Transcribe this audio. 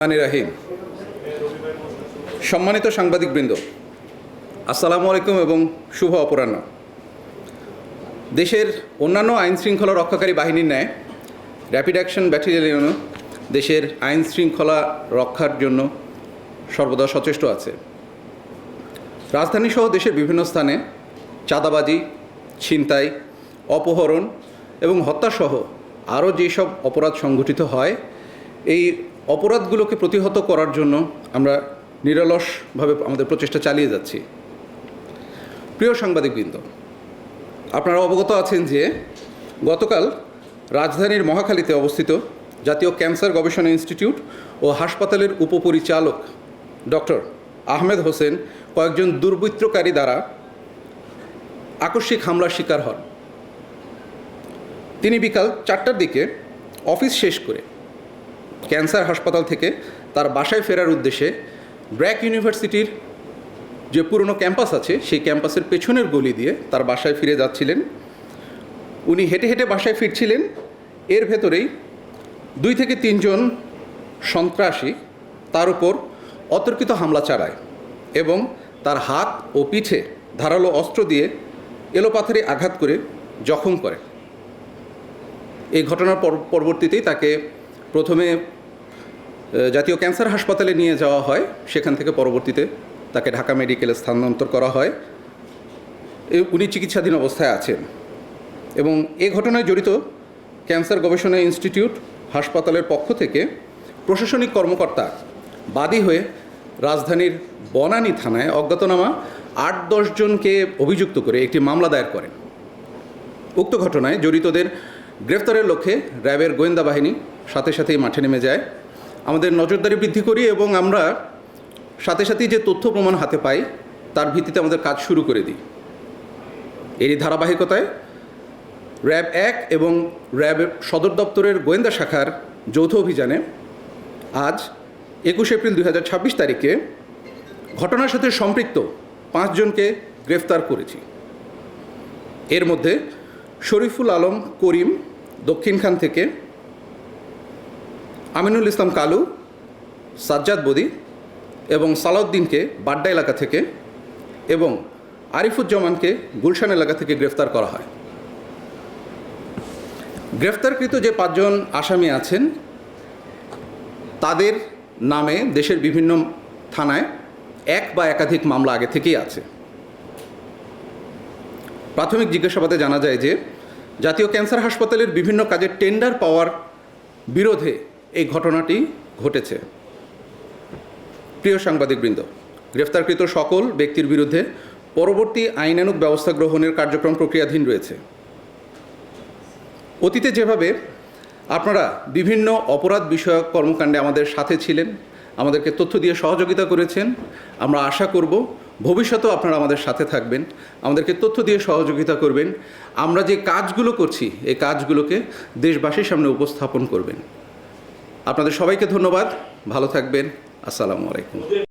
রাহিম। সম্মানিত সাংবাদিকবৃন্দ, আসসালামু আলাইকুম এবং শুভ অপরাহ্ন। দেশের অন্যান্য আইন শৃঙ্খলা রক্ষাকারী বাহিনীর ন্যায় র্যাপিড অ্যাকশন ব্যাটালিয়নও দেশের আইন শৃঙ্খলা রক্ষার জন্য সর্বদা সচেষ্ট আছে। রাজধানীসহ দেশের বিভিন্ন স্থানে চাঁদাবাজি, ছিনতাই, অপহরণ এবং হত্যাসহ আরও যেসব অপরাধ সংঘটিত হয়, এই অপরাধগুলোকে প্রতিহত করার জন্য আমরা নিরলসভাবে আমাদের প্রচেষ্টা চালিয়ে যাচ্ছি। প্রিয় সাংবাদিকবৃন্দ, আপনারা অবগত আছেন যে গতকাল রাজধানীর মহাখালীতে অবস্থিত জাতীয় ক্যান্সার গবেষণা ইনস্টিটিউট ও হাসপাতালের উপপরিচালক ডক্টর আহমেদ হোসেন কয়েকজন দুর্বৃত্তকারী দ্বারা আকস্মিক হামলার শিকার হন। তিনি বিকাল 4টার দিকে অফিস শেষ করে ক্যান্সার হাসপাতাল থেকে তার বাসায় ফেরার উদ্দেশ্যে ব্র্যাক ইউনিভার্সিটির যে পুরনো ক্যাম্পাস আছে সেই ক্যাম্পাসের পেছনের গলি দিয়ে তার বাসায় ফিরে যাচ্ছিলেন। উনি হেঁটে হেঁটে বাসায় ফিরছিলেন। এর ভেতরেই 2 থেকে 3 জন সন্ত্রাসী তার উপর অতর্কিত হামলা চালায় এবং তার হাত ও পিঠে ধারালো অস্ত্র দিয়ে এলোপাথারি আঘাত করে জখম করে। এই ঘটনার পরবর্তীতেই তাকে প্রথমে জাতীয় ক্যান্সার হাসপাতালে নিয়ে যাওয়া হয়, সেখান থেকে পরবর্তীতে তাকে ঢাকা মেডিকেলে স্থানান্তর করা হয়। উনি চিকিৎসাধীন অবস্থায় আছেন এবং এ ঘটনায় জড়িত ক্যান্সার গবেষণা ইনস্টিটিউট হাসপাতালের পক্ষ থেকে প্রশাসনিক কর্মকর্তা বাদী হয়ে রাজধানীর বনানী থানায় অজ্ঞাতনামা 8-10 জনকে অভিযুক্ত করে একটি মামলা দায়ের করেন। উক্ত ঘটনায় জড়িতদের গ্রেফতারের লক্ষ্যে র্যাবের গোয়েন্দা বাহিনী সাথে সাথেই মাঠে নেমে যায়। আমাদের নজরদারি বৃদ্ধি করি এবং আমরা সাথে সাথেই যে তথ্য প্রমাণ হাতে পাই তার ভিত্তিতে আমাদের কাজ শুরু করে দিই। এরই ধারাবাহিকতায় র্যাব 1 এবং র্যাব সদর দপ্তরের গোয়েন্দা শাখার যৌথ অভিযানে আজ 21 এপ্রিল 2026 তারিখে ঘটনার সাথে সম্পৃক্ত 5 জনকে গ্রেফতার করেছি। এর মধ্যে শরীফুল আলম করিম দক্ষিণখান থেকে, আমিনুল ইসলাম কালু, সাজ্জাদ বদি এবং সালাউদ্দিনকে বাড্ডা এলাকা থেকে এবং আরিফুজ্জামানকে গুলশান এলাকা থেকে গ্রেফতার করা হয়। গ্রেফতারকৃত যে 5 জন আসামি আছেন তাদের নামে দেশের বিভিন্ন থানায় এক বা একাধিক মামলা আগে থেকেই আছে। প্রাথমিক জিজ্ঞাসাবাদে জানা যায় যে জাতীয় ক্যান্সার হাসপাতালের বিভিন্ন কাজের টেন্ডার পাওয়ার বিরোধে এই ঘটনাটি ঘটেছে। প্রিয় সাংবাদিকবৃন্দ, গ্রেফতারকৃত সকল ব্যক্তির বিরুদ্ধে পরবর্তী আইনানুগ ব্যবস্থা গ্রহণের কার্যক্রম প্রক্রিয়াধীন রয়েছে। অতীতে যেভাবে আপনারা বিভিন্ন অপরাধ বিষয়ক কর্মকাণ্ডে আমাদের সাথে ছিলেন, আমাদেরকে তথ্য দিয়ে সহযোগিতা করেছেন, আমরা আশা করব ভবিষ্যতেও আপনারা আমাদের সাথে থাকবেন, আমাদেরকে তথ্য দিয়ে সহযোগিতা করবেন। আমরা যে কাজগুলো করছি এই কাজগুলোকে দেশবাসীর সামনে উপস্থাপন করবেন। আপনাদের সবাইকে ধন্যবাদ। ভালো থাকবেন। আসসালামু আলাইকুম।